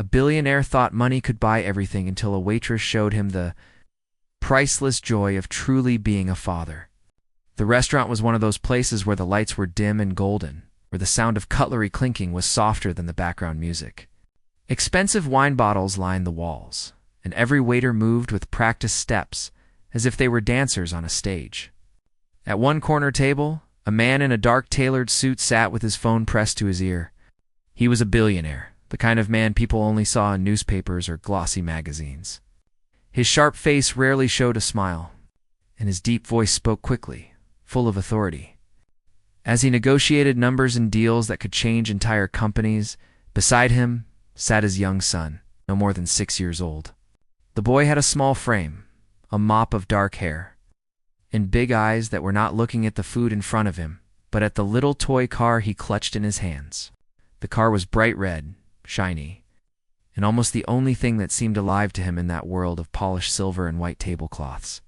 A billionaire thought money could buy everything until a waitress showed him the priceless joy of truly being a father. The restaurant was one of those places where the lights were dim and golden, where the sound of cutlery clinking was softer than the background music. Expensive wine bottles lined the walls, and every waiter moved with practiced steps, as if they were dancers on a stage. At one corner table, a man in a dark tailored suit sat with his phone pressed to his ear. He was a billionaire, the kind of man people only saw in newspapers or glossy magazines. His sharp face rarely showed a smile, and his deep voice spoke quickly, full of authority. As he negotiated numbers and deals that could change entire companies, beside him sat his young son, no more than 6 years old. The boy had a small frame, a mop of dark hair, and big eyes that were not looking at the food in front of him, but at the little toy car he clutched in his hands. The car was bright red, shiny, and almost the only thing that seemed alive to him in that world of polished silver and white tablecloths.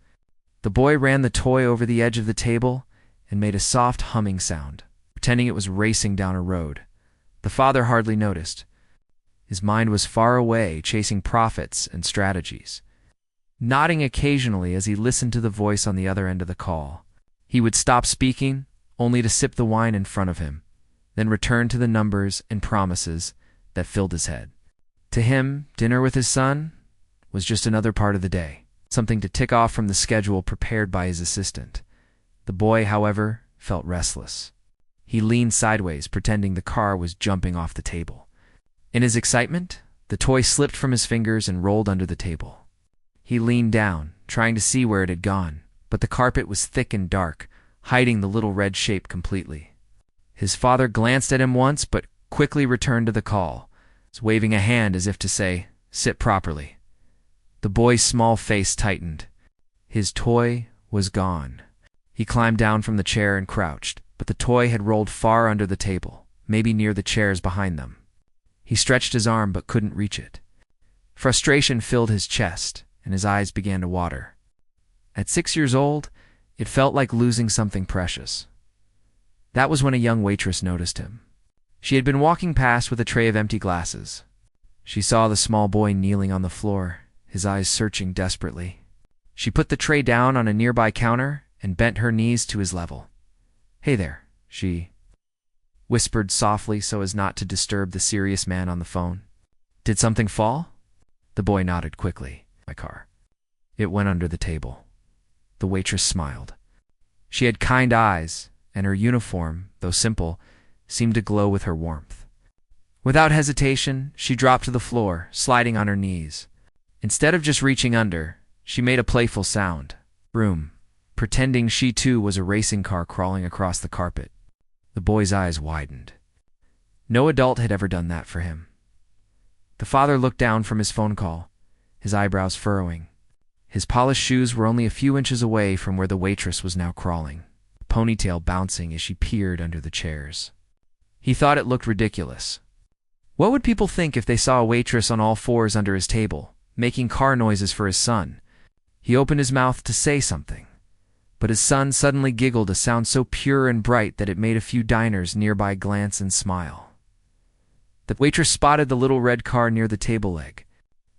The boy ran the toy over the edge of the table and made a soft humming sound, pretending it was racing down a road. The father hardly noticed. His mind was far away, chasing profits and strategies. Nodding occasionally as he listened to the voice on the other end of the call. He would stop speaking, only to sip the wine in front of him, then return to the numbers and promises that filled his head. To him, dinner with his son was just another part of the day, something to tick off from the schedule prepared by his assistant. The boy, however, felt restless. He leaned sideways, pretending the car was jumping off the table. In his excitement, the toy slipped from his fingers and rolled under the table. He leaned down, trying to see where it had gone, but the carpet was thick and dark, hiding the little red shape completely. His father glanced at him once, but quickly returned to the call, waving a hand as if to say, "Sit properly." The boy's small face tightened. His toy was gone. He climbed down from the chair and crouched, but the toy had rolled far under the table, maybe near the chairs behind them. He stretched his arm but couldn't reach it. Frustration filled his chest, and his eyes began to water. At 6 years old, it felt like losing something precious. That was when a young waitress noticed him. She had been walking past with a tray of empty glasses. She saw the small boy kneeling on the floor, his eyes searching desperately. She put the tray down on a nearby counter and bent her knees to his level. "Hey there," she whispered softly so as not to disturb the serious man on the phone. "Did something fall?" The boy nodded quickly. "My car. It went under the table." The waitress smiled. She had kind eyes, and her uniform, though simple, seemed to glow with her warmth. Without hesitation, she dropped to the floor, sliding on her knees. Instead of just reaching under, she made a playful sound. Vroom, pretending she too was a racing car crawling across the carpet. The boy's eyes widened. No adult had ever done that for him. The father looked down from his phone call, his eyebrows furrowing. His polished shoes were only a few inches away from where the waitress was now crawling, the ponytail bouncing as she peered under the chairs. He thought it looked ridiculous. What would people think if they saw a waitress on all fours under his table, making car noises for his son? He opened his mouth to say something, but his son suddenly giggled a sound so pure and bright that it made a few diners nearby glance and smile. The waitress spotted the little red car near the table leg.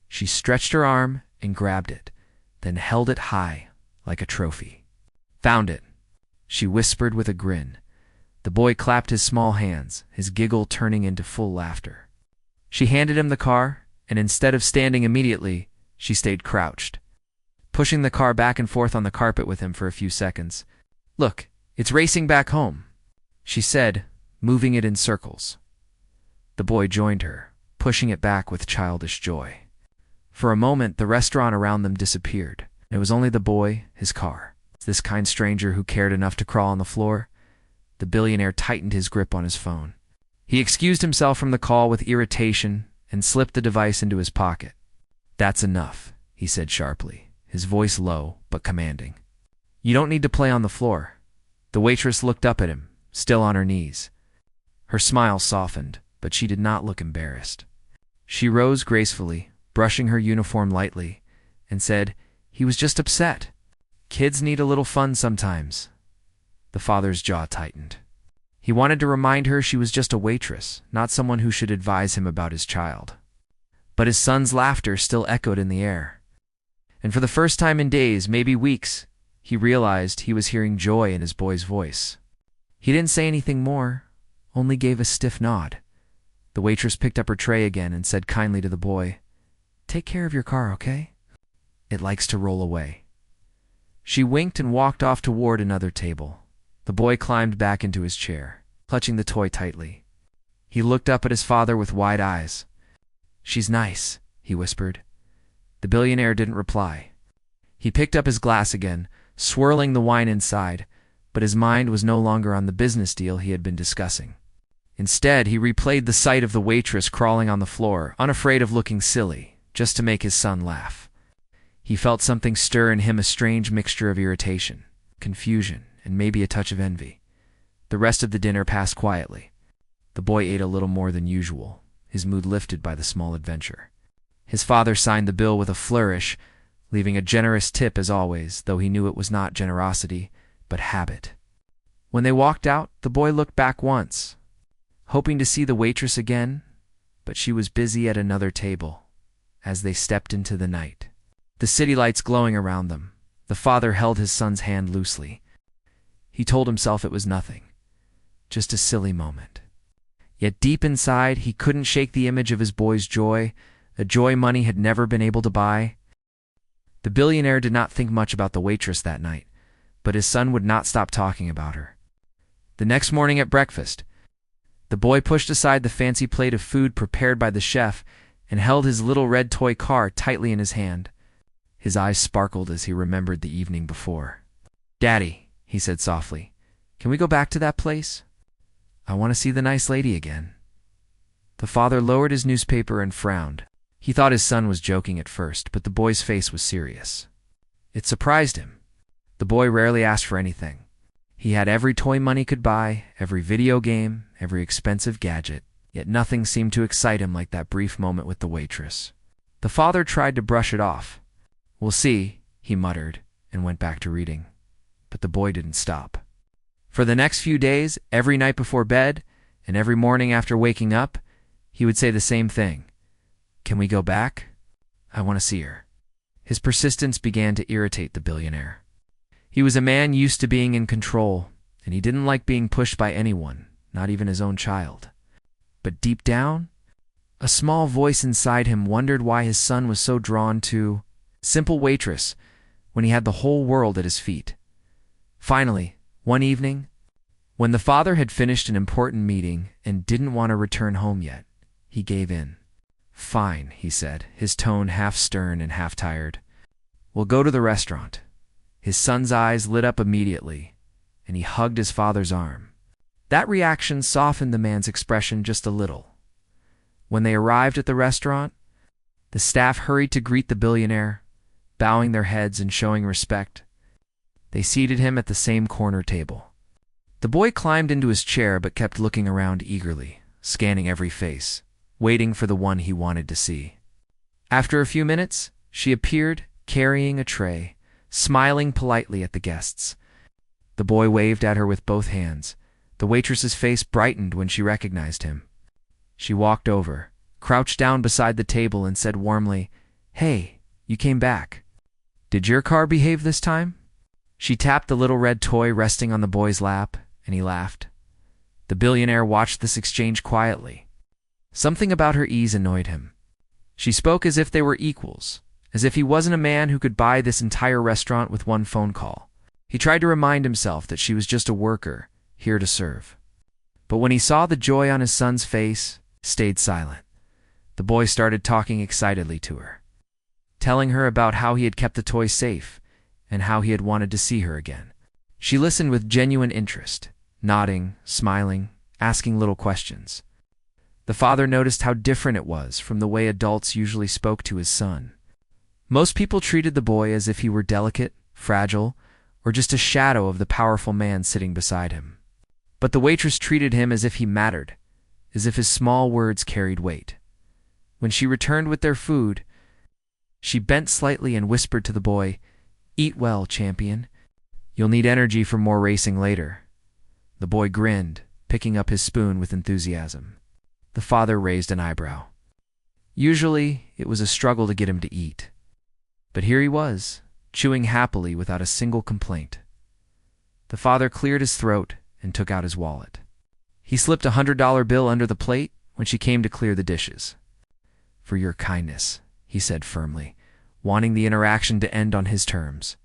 She stretched her arm and grabbed it, then held it high, like a trophy. "Found it," she whispered with a grin. The boy clapped his small hands, his giggle turning into full laughter. She handed him the car, and instead of standing immediately, she stayed crouched, pushing the car back and forth on the carpet with him for a few seconds. "Look, it's racing back home," she said, moving it in circles. The boy joined her, pushing it back with childish joy. For a moment, the restaurant around them disappeared. It was only the boy, his car. This kind stranger who cared enough to crawl on the floor. The billionaire tightened his grip on his phone. He excused himself from the call with irritation and slipped the device into his pocket. "That's enough," he said sharply, his voice low but commanding. "You don't need to play on the floor." The waitress looked up at him, still on her knees. Her smile softened, but she did not look embarrassed. She rose gracefully, brushing her uniform lightly, and said, "He was just upset. Kids need a little fun sometimes." The father's jaw tightened. He wanted to remind her she was just a waitress, not someone who should advise him about his child. But his son's laughter still echoed in the air. And for the first time in days, maybe weeks, he realized he was hearing joy in his boy's voice. He didn't say anything more, only gave a stiff nod. The waitress picked up her tray again and said kindly to the boy, "Take care of your car, okay? It likes to roll away." She winked and walked off toward another table. The boy climbed back into his chair, clutching the toy tightly. He looked up at his father with wide eyes. "She's nice," he whispered. The billionaire didn't reply. He picked up his glass again, swirling the wine inside, but his mind was no longer on the business deal he had been discussing. Instead, he replayed the sight of the waitress crawling on the floor, unafraid of looking silly, just to make his son laugh. He felt something stir in him, a strange mixture of irritation, confusion, and maybe a touch of envy. The rest of the dinner passed quietly. The boy ate a little more than usual, his mood lifted by the small adventure. His father signed the bill with a flourish, leaving a generous tip as always, though he knew it was not generosity, but habit. When they walked out, the boy looked back once, hoping to see the waitress again, but she was busy at another table. As they stepped into the night, the city lights glowing around them, the father held his son's hand loosely. He told himself it was nothing, just a silly moment. Yet deep inside, he couldn't shake the image of his boy's joy, a joy money had never been able to buy. The billionaire did not think much about the waitress that night, but his son would not stop talking about her. The next morning at breakfast, the boy pushed aside the fancy plate of food prepared by the chef and held his little red toy car tightly in his hand. His eyes sparkled as he remembered the evening before. "Daddy," he said softly, "can we go back to that place? I want to see the nice lady again." The father lowered his newspaper and frowned. He thought his son was joking at first, but the boy's face was serious. It surprised him. The boy rarely asked for anything. He had every toy money could buy, every video game, every expensive gadget, yet nothing seemed to excite him like that brief moment with the waitress. The father tried to brush it off. "We'll see," he muttered, and went back to reading. But the boy didn't stop. For the next few days, every night before bed, and every morning after waking up, he would say the same thing. "Can we go back? I want to see her." His persistence began to irritate the billionaire. He was a man used to being in control, and he didn't like being pushed by anyone, not even his own child. But deep down, a small voice inside him wondered why his son was so drawn to simple waitress when he had the whole world at his feet. Finally, one evening, when the father had finished an important meeting and didn't want to return home yet, he gave in. "Fine," he said, his tone half stern and half tired. "We'll go to the restaurant." His son's eyes lit up immediately, and he hugged his father's arm. That reaction softened the man's expression just a little. When they arrived at the restaurant, the staff hurried to greet the billionaire, bowing their heads and showing respect. They seated him at the same corner table. The boy climbed into his chair but kept looking around eagerly, scanning every face, waiting for the one he wanted to see. After a few minutes, she appeared, carrying a tray, smiling politely at the guests. The boy waved at her with both hands. The waitress's face brightened when she recognized him. She walked over, crouched down beside the table and said warmly, "Hey, you came back. Did your car behave this time?" She tapped the little red toy resting on the boy's lap, and he laughed. The billionaire watched this exchange quietly. Something about her ease annoyed him. She spoke as if they were equals, as if he wasn't a man who could buy this entire restaurant with one phone call. He tried to remind himself that she was just a worker, here to serve. But when he saw the joy on his son's face, he stayed silent. The boy started talking excitedly to her, telling her about how he had kept the toy safe and how he had wanted to see her again. She listened with genuine interest, nodding, smiling, asking little questions. The father noticed how different it was from the way adults usually spoke to his son. Most people treated the boy as if he were delicate, fragile, or just a shadow of the powerful man sitting beside him. But the waitress treated him as if he mattered, as if his small words carried weight. When she returned with their food, she bent slightly and whispered to the boy, "Eat well, champion. You'll need energy for more racing later." The boy grinned, picking up his spoon with enthusiasm. The father raised an eyebrow. Usually, it was a struggle to get him to eat. But here he was, chewing happily without a single complaint. The father cleared his throat and took out his wallet. He slipped $100 bill under the plate when she came to clear the dishes. "For your kindness," he said firmly, wanting the interaction to end on his terms.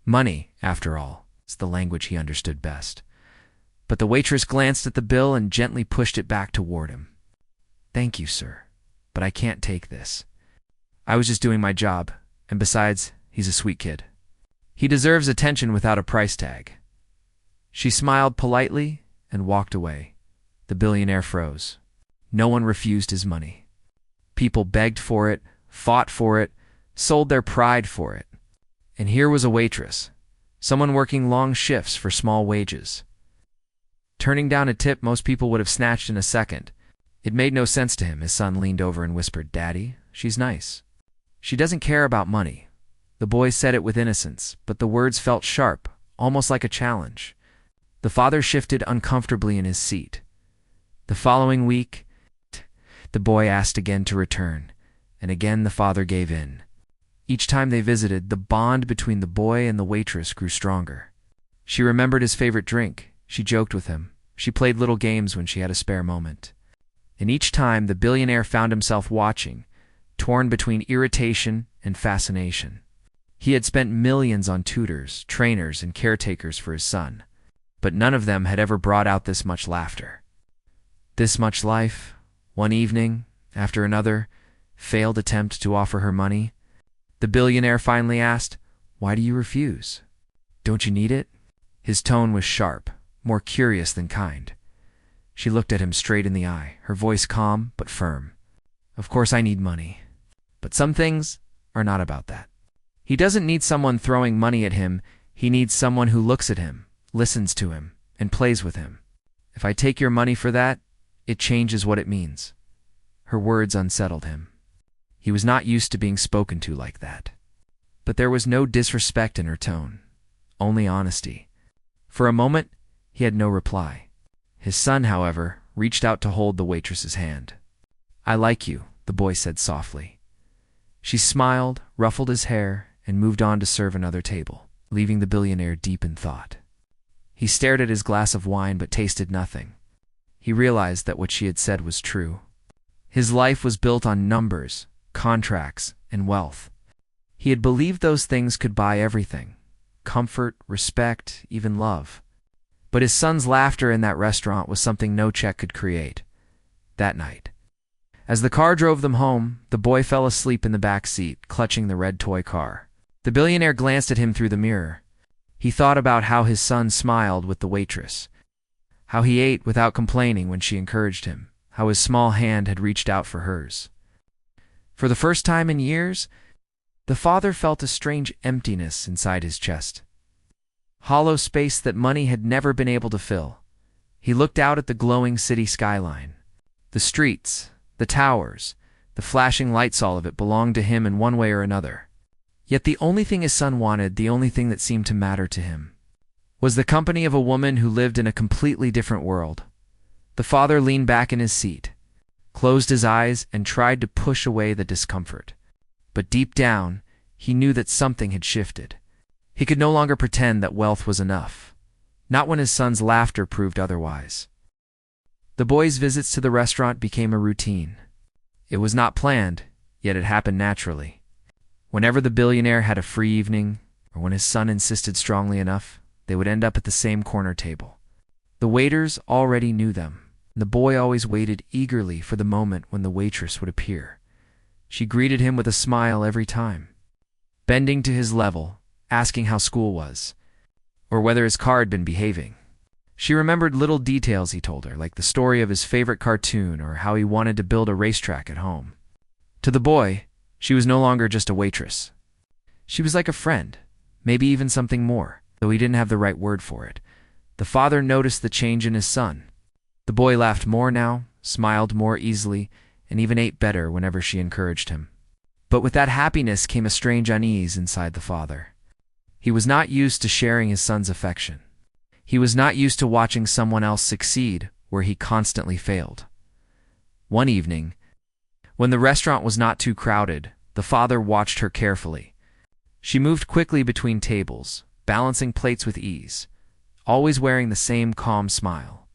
Money, after all, is the language he understood best. But the waitress glanced at the bill and gently pushed it back toward him. "Thank you, sir, but I can't take this. I was just doing my job, and besides, he's a sweet kid. He deserves attention without a price tag." She smiled politely and walked away. The billionaire froze. No one refused his money. People begged for it, fought for it, sold their pride for it. And here was a waitress, someone working long shifts for small wages. Turning down a tip most people would have snatched in a second. It made no sense to him. His son leaned over and whispered, "Daddy, she's nice. She doesn't care about money." The boy said it with innocence, but the words felt sharp, almost like a challenge. The father shifted uncomfortably in his seat. The following week, the boy asked again to return, and again the father gave in. Each time they visited, the bond between the boy and the waitress grew stronger. She remembered his favorite drink. She joked with him. She played little games when she had a spare moment. And each time, the billionaire found himself watching, torn between irritation and fascination. He had spent millions on tutors, trainers, and caretakers for his son, but none of them had ever brought out this much laughter. This much life, one evening, after another, failed attempt to offer her money. The billionaire finally asked, "Why do you refuse? Don't you need it?" His tone was sharp, more curious than kind. She looked at him straight in the eye, her voice calm but firm. "Of course I need money, but some things are not about that. He doesn't need someone throwing money at him. He needs someone who looks at him, listens to him, and plays with him. If I take your money for that, it changes what it means." Her words unsettled him. He was not used to being spoken to like that. But there was no disrespect in her tone, only honesty. For a moment, he had no reply. His son, however, reached out to hold the waitress's hand. "I like you," the boy said softly. She smiled, ruffled his hair, and moved on to serve another table, leaving the billionaire deep in thought. He stared at his glass of wine but tasted nothing. He realized that what she had said was true. His life was built on numbers, contracts, and wealth. He had believed those things could buy everything: comfort, respect, even love. But his son's laughter in that restaurant was something no check could create. That night, as the car drove them home, the boy fell asleep in the back seat, clutching the red toy car. The billionaire glanced at him through the mirror. He thought about how his son smiled with the waitress, how he ate without complaining when she encouraged him, how his small hand had reached out for hers. For the first time in years, the father felt a strange emptiness inside his chest. Hollow space that money had never been able to fill. He looked out at the glowing city skyline. The streets, the towers, the flashing lights, all of it belonged to him in one way or another. Yet the only thing his son wanted, the only thing that seemed to matter to him, was the company of a woman who lived in a completely different world. The father leaned back in his seat, closed his eyes, and tried to push away the discomfort. But deep down, he knew that something had shifted. He could no longer pretend that wealth was enough, not when his son's laughter proved otherwise. The boy's visits to the restaurant became a routine. It was not planned, yet it happened naturally. Whenever the billionaire had a free evening, or when his son insisted strongly enough, they would end up at the same corner table. The waiters already knew them, and the boy always waited eagerly for the moment when the waitress would appear. She greeted him with a smile every time, bending to his level, asking how school was, or whether his car had been behaving. She remembered little details he told her, like the story of his favorite cartoon or how he wanted to build a racetrack at home. To the boy, she was no longer just a waitress. She was like a friend, maybe even something more, though he didn't have the right word for it. The father noticed the change in his son. The boy laughed more now, smiled more easily, and even ate better whenever she encouraged him. But with that happiness came a strange unease inside the father. He was not used to sharing his son's affection. He was not used to watching someone else succeed where he constantly failed. One evening, When the restaurant was not too crowded, the father watched her carefully. She moved quickly between tables, balancing plates with ease, always wearing the same calm smile.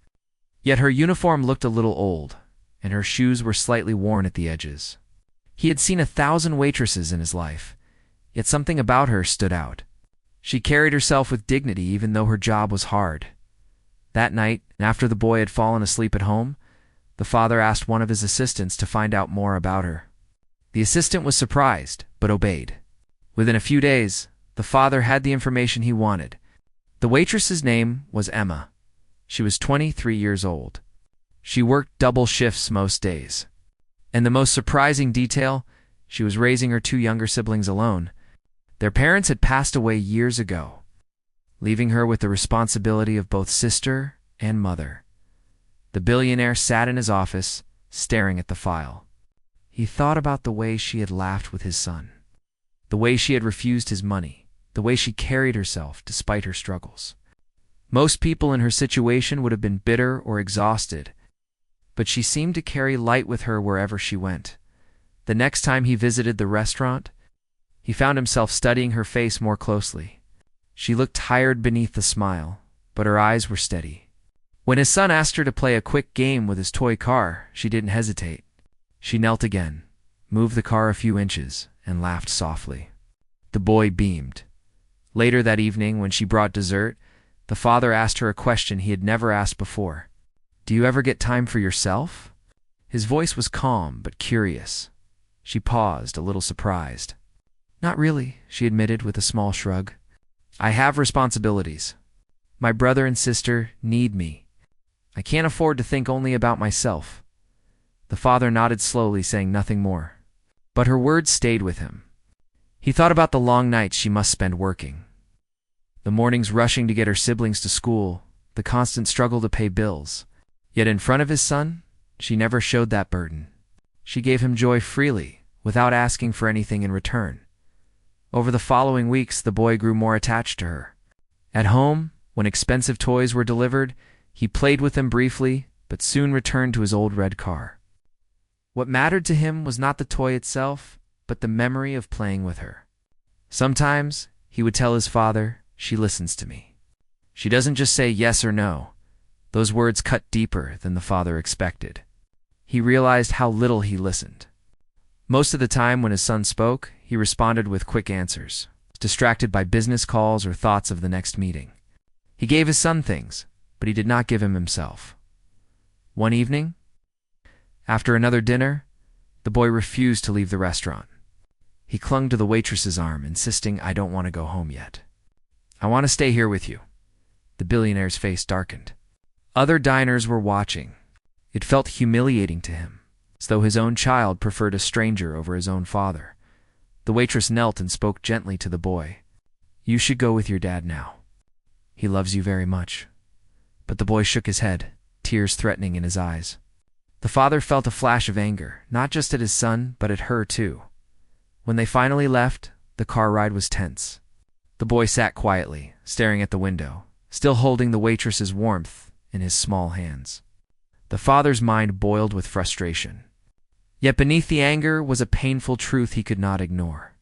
Yet her uniform looked a little old, and her shoes were slightly worn at the edges. He had seen 1,000 waitresses in his life, yet something about her stood out. She carried herself with dignity even though her job was hard. That night, after the boy had fallen asleep at home, the father asked one of his assistants to find out more about her. The assistant was surprised, but obeyed. Within a few days, the father had the information he wanted. The waitress's name was Emma. She was 23 years old. She worked double shifts most days. And the most surprising detail, she was raising her 2 younger siblings alone. Their parents had passed away years ago, leaving her with the responsibility of both sister and mother. The billionaire sat in his office, staring at the file. He thought about the way she had laughed with his son, the way she had refused his money, the way she carried herself despite her struggles. Most people in her situation would have been bitter or exhausted, but she seemed to carry light with her wherever she went. The next time he visited the restaurant, he found himself studying her face more closely. She looked tired beneath the smile, but her eyes were steady. When his son asked her to play a quick game with his toy car, she didn't hesitate. She knelt again, moved the car a few inches, and laughed softly. The boy beamed. Later that evening, when she brought dessert, the father asked her a question he had never asked before. "Do you ever get time for yourself?" His voice was calm but curious. She paused, a little surprised. "Not really," she admitted with a small shrug. "I have responsibilities. My brother and sister need me. I can't afford to think only about myself." The father nodded slowly, saying nothing more. But her words stayed with him. He thought about the long nights she must spend working, the mornings rushing to get her siblings to school, the constant struggle to pay bills. Yet in front of his son, she never showed that burden. She gave him joy freely, without asking for anything in return. Over the following weeks, the boy grew more attached to her. At home, when expensive toys were delivered, he played with them briefly, but soon returned to his old red car. What mattered to him was not the toy itself, but the memory of playing with her. Sometimes, he would tell his father, "She listens to me. She doesn't just say yes or no." Those words cut deeper than the father expected. He realized how little he listened. Most of the time when his son spoke, he responded with quick answers, distracted by business calls or thoughts of the next meeting. He gave his son things, but he did not give him himself. One evening, after another dinner, the boy refused to leave the restaurant. He clung to the waitress's arm, insisting, "I don't want to go home yet. I want to stay here with you." The billionaire's face darkened. Other diners were watching. It felt humiliating to him, as though his own child preferred a stranger over his own father. The waitress knelt and spoke gently to the boy. "You should go with your dad now. He loves you very much." But the boy shook his head, tears threatening in his eyes. The father felt a flash of anger, not just at his son, but at her too. When they finally left, the car ride was tense. The boy sat quietly, staring at the window, still holding the waitress's warmth in his small hands. The father's mind boiled with frustration. Yet beneath the anger was a painful truth he could not ignore.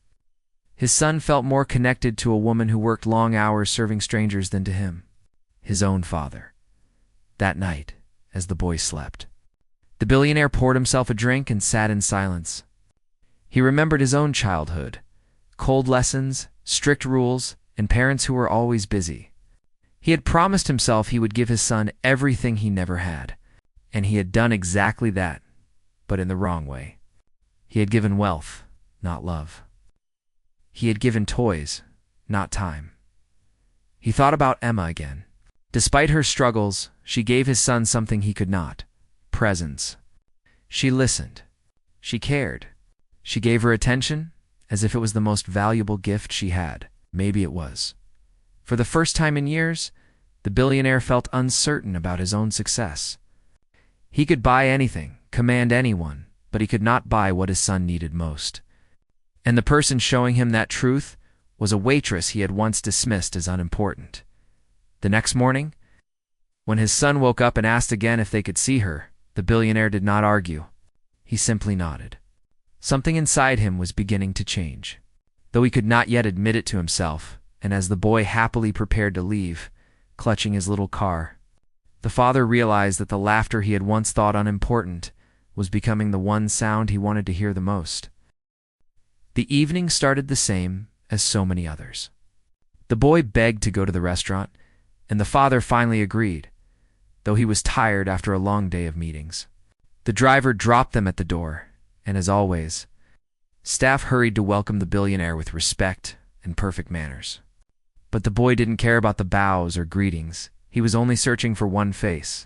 His son felt more connected to a woman who worked long hours serving strangers than to him, his own father. That night, as the boy slept, the billionaire poured himself a drink and sat in silence. He remembered his own childhood, cold lessons, strict rules, and parents who were always busy. He had promised himself he would give his son everything he never had, and he had done exactly that, but in the wrong way. He had given wealth, not love. He had given toys, not time. He thought about Emma again. Despite her struggles, she gave his son something he could not: presence. She listened. She cared. She gave her attention, as if it was the most valuable gift she had. Maybe it was. For the first time in years, the billionaire felt uncertain about his own success. He could buy anything, command anyone, but he could not buy what his son needed most. And the person showing him that truth was a waitress he had once dismissed as unimportant. The next morning, when his son woke up and asked again if they could see her, the billionaire did not argue. He simply nodded. Something inside him was beginning to change, though he could not yet admit it to himself, and as the boy happily prepared to leave, clutching his little car, the father realized that the laughter he had once thought unimportant was becoming the one sound he wanted to hear the most. The evening started the same as so many others. The boy begged to go to the restaurant, and the father finally agreed, though he was tired after a long day of meetings. The driver dropped them at the door, and as always, staff hurried to welcome the billionaire with respect and perfect manners. But the boy didn't care about the bows or greetings. He was only searching for one face.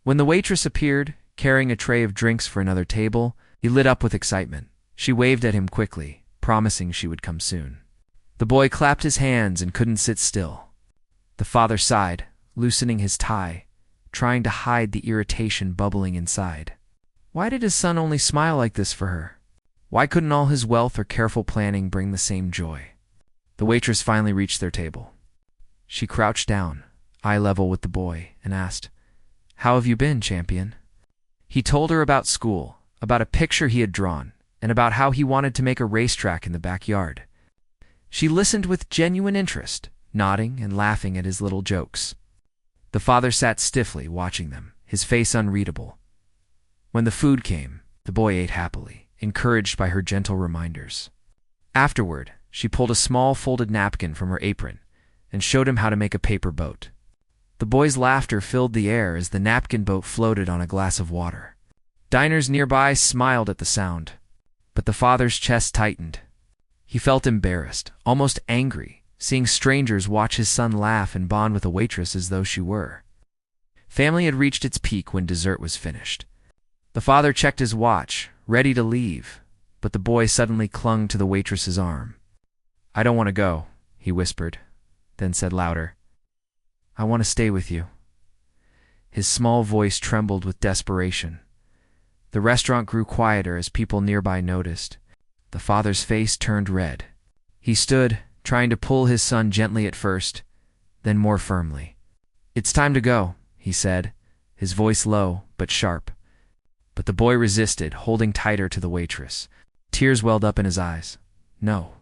When the waitress appeared, carrying a tray of drinks for another table, he lit up with excitement. She waved at him quickly, promising she would come soon. The boy clapped his hands and couldn't sit still. The father sighed, loosening his tie, trying to hide the irritation bubbling inside. Why did his son only smile like this for her? Why couldn't all his wealth or careful planning bring the same joy? The waitress finally reached their table. She crouched down, eye level with the boy, and asked, "How have you been, champion?" He told her about school, about a picture he had drawn, and about how he wanted to make a racetrack in the backyard. She listened with genuine interest, nodding and laughing at his little jokes. The father sat stiffly, watching them, his face unreadable. When the food came, the boy ate happily, encouraged by her gentle reminders. Afterward, she pulled a small folded napkin from her apron and showed him how to make a paper boat. The boy's laughter filled the air as the napkin boat floated on a glass of water. Diners nearby smiled at the sound, but the father's chest tightened. He felt embarrassed, almost angry, seeing strangers watch his son laugh and bond with a waitress as though she were. Family had reached its peak when dessert was finished. The father checked his watch, ready to leave, but the boy suddenly clung to the waitress's arm. "I don't want to go," he whispered, then said louder, "I want to stay with you." His small voice trembled with desperation. The restaurant grew quieter as people nearby noticed. The father's face turned red. He stood, trying to pull his son gently at first, then more firmly. "It's time to go," he said, his voice low but sharp. But the boy resisted, holding tighter to the waitress. Tears welled up in his eyes. "No,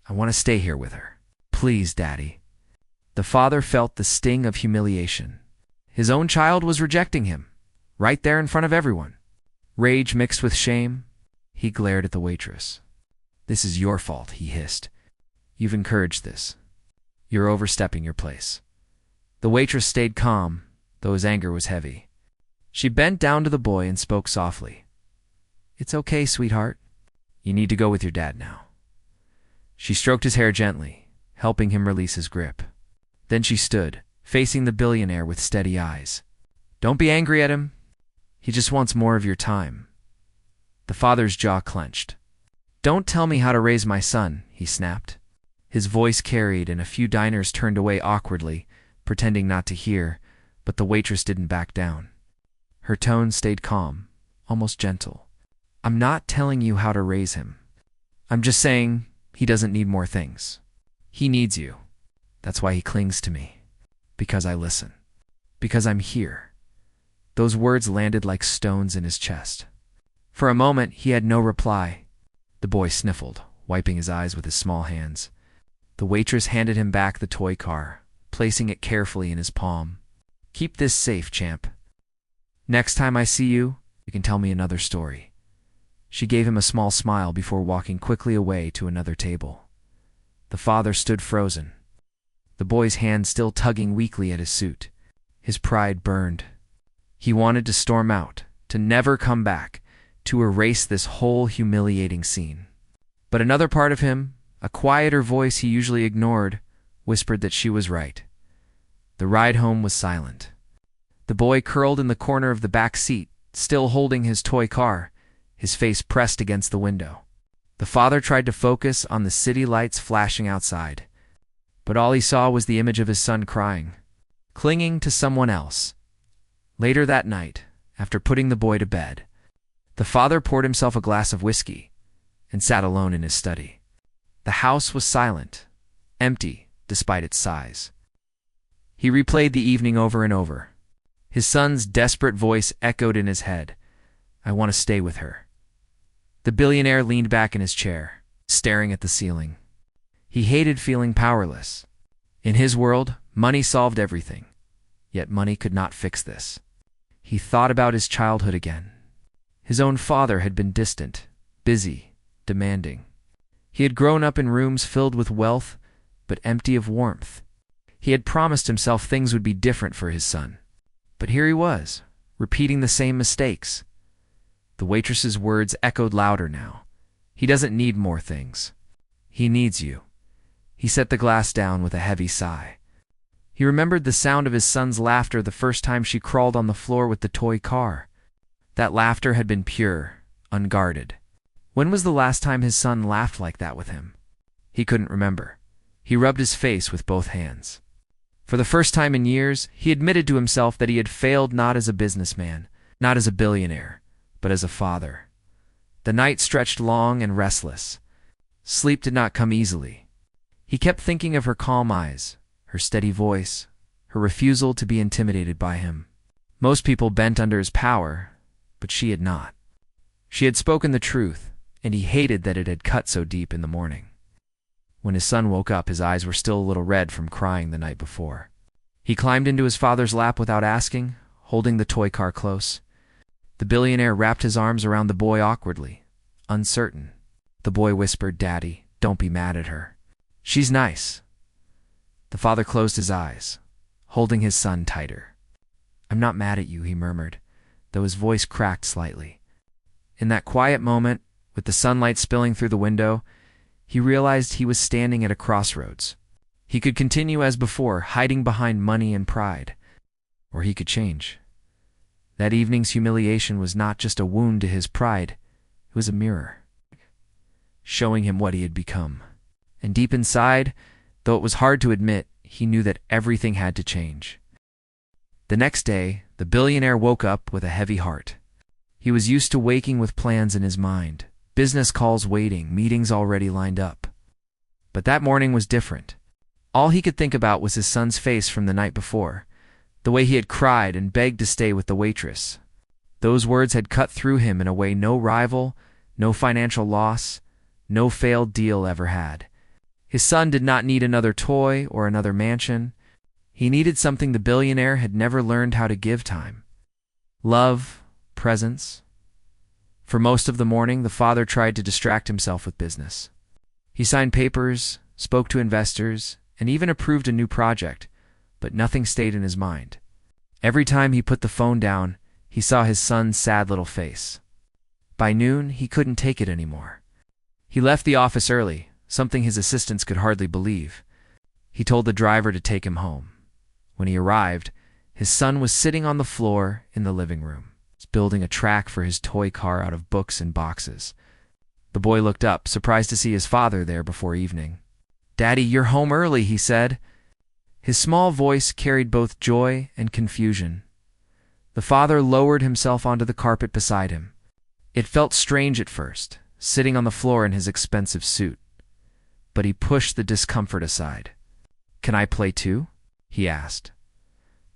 I want to stay here with her. Please, Daddy." The father felt the sting of humiliation. His own child was rejecting him, right there in front of everyone. Rage mixed with shame, he glared at the waitress. "This is your fault," he hissed. "You've encouraged this. You're overstepping your place." The waitress stayed calm, though his anger was heavy. She bent down to the boy and spoke softly. "It's okay, sweetheart. You need to go with your dad now." She stroked his hair gently, helping him release his grip. Then she stood, facing the billionaire with steady eyes. "Don't be angry at him. He just wants more of your time." The father's jaw clenched. "Don't tell me how to raise my son," he snapped. His voice carried, and a few diners turned away awkwardly, pretending not to hear, but the waitress didn't back down. Her tone stayed calm, almost gentle. "I'm not telling you how to raise him. I'm just saying he doesn't need more things. He needs you. That's why he clings to me. Because I listen. Because I'm here." Those words landed like stones in his chest. For a moment, he had no reply. The boy sniffled, wiping his eyes with his small hands. The waitress handed him back the toy car, placing it carefully in his palm. "Keep this safe, champ. Next time I see you, you can tell me another story." She gave him a small smile before walking quickly away to another table. The father stood frozen, the boy's hand still tugging weakly at his suit. His pride burned. He wanted to storm out, to never come back, to erase this whole humiliating scene. But another part of him, a quieter voice he usually ignored, whispered that she was right. The ride home was silent. The boy curled in the corner of the back seat, still holding his toy car, his face pressed against the window. The father tried to focus on the city lights flashing outside, but all he saw was the image of his son crying, clinging to someone else. Later that night, after putting the boy to bed, the father poured himself a glass of whiskey and sat alone in his study. The house was silent, empty despite its size. He replayed the evening over and over. His son's desperate voice echoed in his head. "I want to stay with her." The billionaire leaned back in his chair, staring at the ceiling. He hated feeling powerless. In his world, money solved everything. Yet money could not fix this. He thought about his childhood again. His own father had been distant, busy, demanding. He had grown up in rooms filled with wealth, but empty of warmth. He had promised himself things would be different for his son. But here he was, repeating the same mistakes. The waitress's words echoed louder now. He doesn't need more things. He needs you. He set the glass down with a heavy sigh. He remembered the sound of his son's laughter the first time she crawled on the floor with the toy car. That laughter had been pure, unguarded. When was the last time his son laughed like that with him? He couldn't remember. He rubbed his face with both hands. For the first time in years, he admitted to himself that he had failed not as a businessman, not as a billionaire, but as a father. The night stretched long and restless. Sleep did not come easily. He kept thinking of her calm eyes, her steady voice, her refusal to be intimidated by him. Most people bent under his power, but she had not. She had spoken the truth, and he hated that it had cut so deep in the morning. When his son woke up, his eyes were still a little red from crying the night before. He climbed into his father's lap without asking, holding the toy car close. The billionaire wrapped his arms around the boy awkwardly, uncertain. The boy whispered, "Daddy, don't be mad at her. She's nice." The father closed his eyes, holding his son tighter. "I'm not mad at you," he murmured, though his voice cracked slightly. In that quiet moment, with the sunlight spilling through the window, he realized he was standing at a crossroads. He could continue as before, hiding behind money and pride, or he could change. That evening's humiliation was not just a wound to his pride, it was a mirror, showing him what he had become. And deep inside, though it was hard to admit, he knew that everything had to change. The next day, the billionaire woke up with a heavy heart. He was used to waking with plans in his mind, business calls waiting, meetings already lined up. But that morning was different. All he could think about was his son's face from the night before, the way he had cried and begged to stay with the waitress. Those words had cut through him in a way no rival, no financial loss, no failed deal ever had. His son did not need another toy or another mansion. He needed something the billionaire had never learned how to give time. Love, presence. For most of the morning, the father tried to distract himself with business. He signed papers, spoke to investors, and even approved a new project, but nothing stayed in his mind. Every time he put the phone down, he saw his son's sad little face. By noon, he couldn't take it anymore. He left the office early, something his assistants could hardly believe. He told the driver to take him home. When he arrived, his son was sitting on the floor in the living room, building a track for his toy car out of books and boxes. The boy looked up, surprised to see his father there before evening. "Daddy, you're home early," he said. His small voice carried both joy and confusion. The father lowered himself onto the carpet beside him. It felt strange at first, sitting on the floor in his expensive suit. But he pushed the discomfort aside. "Can I play too?" he asked.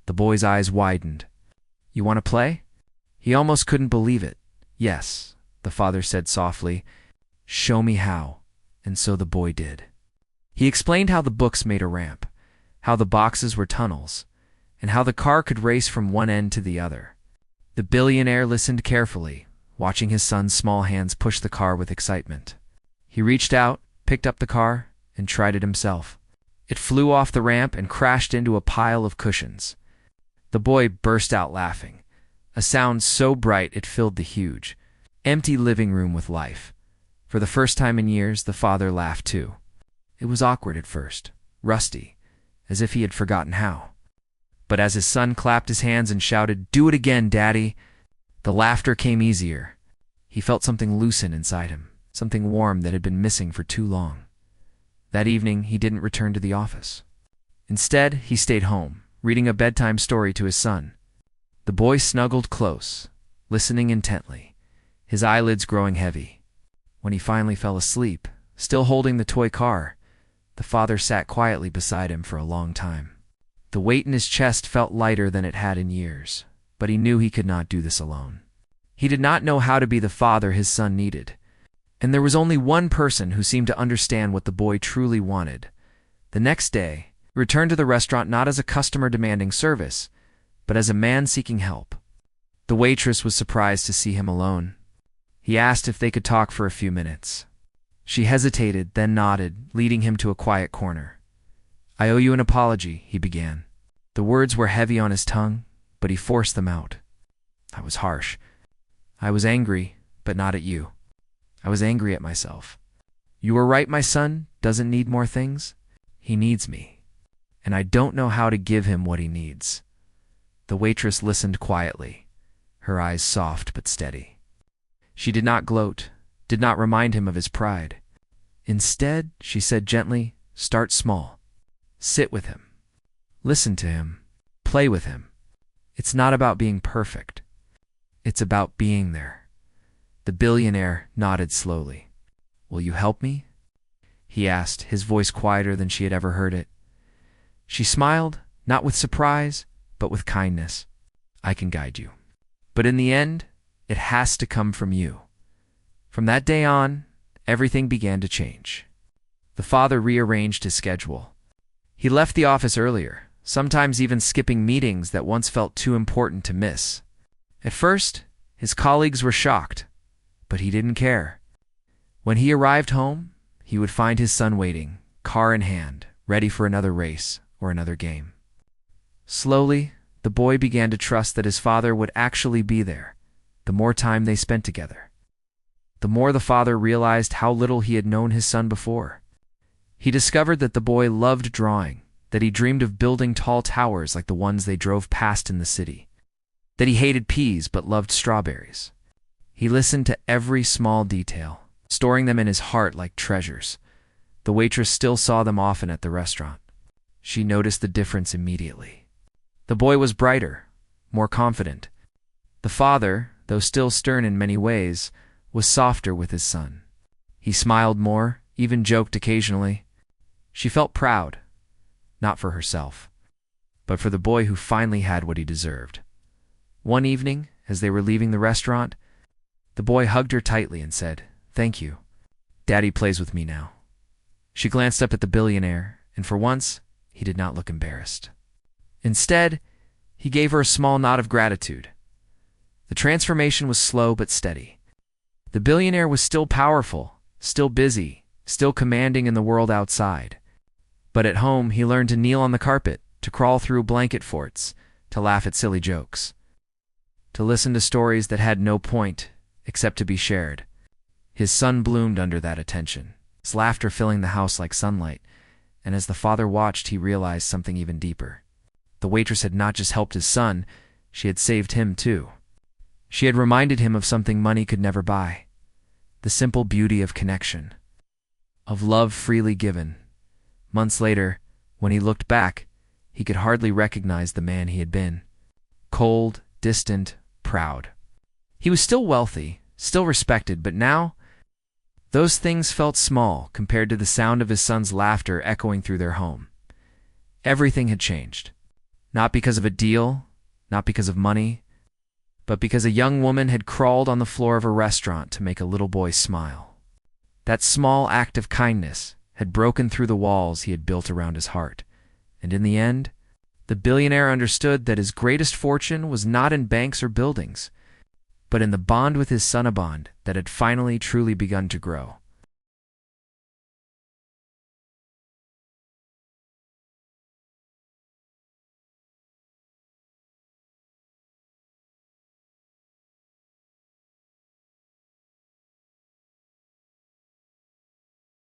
The boy's eyes widened. "You want to play?" He almost couldn't believe it. "Yes," the father said softly. "Show me how." And so the boy did. He explained how the books made a ramp, how the boxes were tunnels, and how the car could race from one end to the other. The billionaire listened carefully, watching his son's small hands push the car with excitement. He reached out, picked up the car, and tried it himself. It flew off the ramp and crashed into a pile of cushions. The boy burst out laughing, a sound so bright it filled the huge, empty living room with life. For the first time in years, the father laughed too. It was awkward at first, rusty, as if he had forgotten how. But as his son clapped his hands and shouted, "Do it again, Daddy," the laughter came easier. He felt something loosen inside him, something warm that had been missing for too long. That evening, he didn't return to the office. Instead, he stayed home, reading a bedtime story to his son. The boy snuggled close, listening intently, his eyelids growing heavy. When he finally fell asleep, still holding the toy car, the father sat quietly beside him for a long time. The weight in his chest felt lighter than it had in years, but he knew he could not do this alone. He did not know how to be the father his son needed, And there was only one person who seemed to understand what the boy truly wanted. The next day, he returned to the restaurant not as a customer demanding service, but as a man seeking help. The waitress was surprised to see him alone. He asked if they could talk for a few minutes. She hesitated, then nodded, leading him to a quiet corner. "I owe you an apology," he began. The words were heavy on his tongue, but he forced them out. "I was harsh. I was angry, but not at you. I was angry at myself. You were right, my son doesn't need more things. He needs me. And I don't know how to give him what he needs." The waitress listened quietly, her eyes soft but steady. She did not gloat, did not remind him of his pride. Instead, she said gently, "Start small. Sit with him. Listen to him. Play with him. It's not about being perfect. It's about being there." The billionaire nodded slowly. "Will you help me?" he asked, his voice quieter than she had ever heard it. She smiled, not with surprise, but with kindness. "I can guide you. But in the end, it has to come from you." From that day on, everything began to change. The father rearranged his schedule. He left the office earlier, sometimes even skipping meetings that once felt too important to miss. At first, his colleagues were shocked, but he didn't care. When he arrived home, he would find his son waiting, car in hand, ready for another race or another game. Slowly, the boy began to trust that his father would actually be there, the more time they spent together. The more the father realized how little he had known his son before. He discovered that the boy loved drawing, that he dreamed of building tall towers like the ones they drove past in the city, that he hated peas but loved strawberries. He listened to every small detail, storing them in his heart like treasures. The waitress still saw them often at the restaurant. She noticed the difference immediately. The boy was brighter, more confident. The father, though still stern in many ways, was softer with his son. He smiled more, even joked occasionally. She felt proud, not for herself, but for the boy who finally had what he deserved. One evening, as they were leaving the restaurant, the boy hugged her tightly and said, "Thank you. Daddy plays with me now." She glanced up at the billionaire, and for once, he did not look embarrassed. Instead, he gave her a small nod of gratitude. The transformation was slow but steady. The billionaire was still powerful, still busy, still commanding in the world outside. But at home, he learned to kneel on the carpet, to crawl through blanket forts, to laugh at silly jokes, to listen to stories that had no point except to be shared. His son bloomed under that attention, his laughter filling the house like sunlight, and as the father watched, he realized something even deeper. The waitress had not just helped his son, she had saved him too. She had reminded him of something money could never buy: the simple beauty of connection, of love freely given. Months later, when he looked back, he could hardly recognize the man he had been. Cold, distant, proud. He was still wealthy, still respected, but now, those things felt small compared to the sound of his son's laughter echoing through their home. Everything had changed. Not because of a deal, not because of money, but because a young woman had crawled on the floor of a restaurant to make a little boy smile. That small act of kindness had broken through the walls he had built around his heart, and in the end, the billionaire understood that his greatest fortune was not in banks or buildings, but in the bond with his son, a bond that had finally truly begun to grow.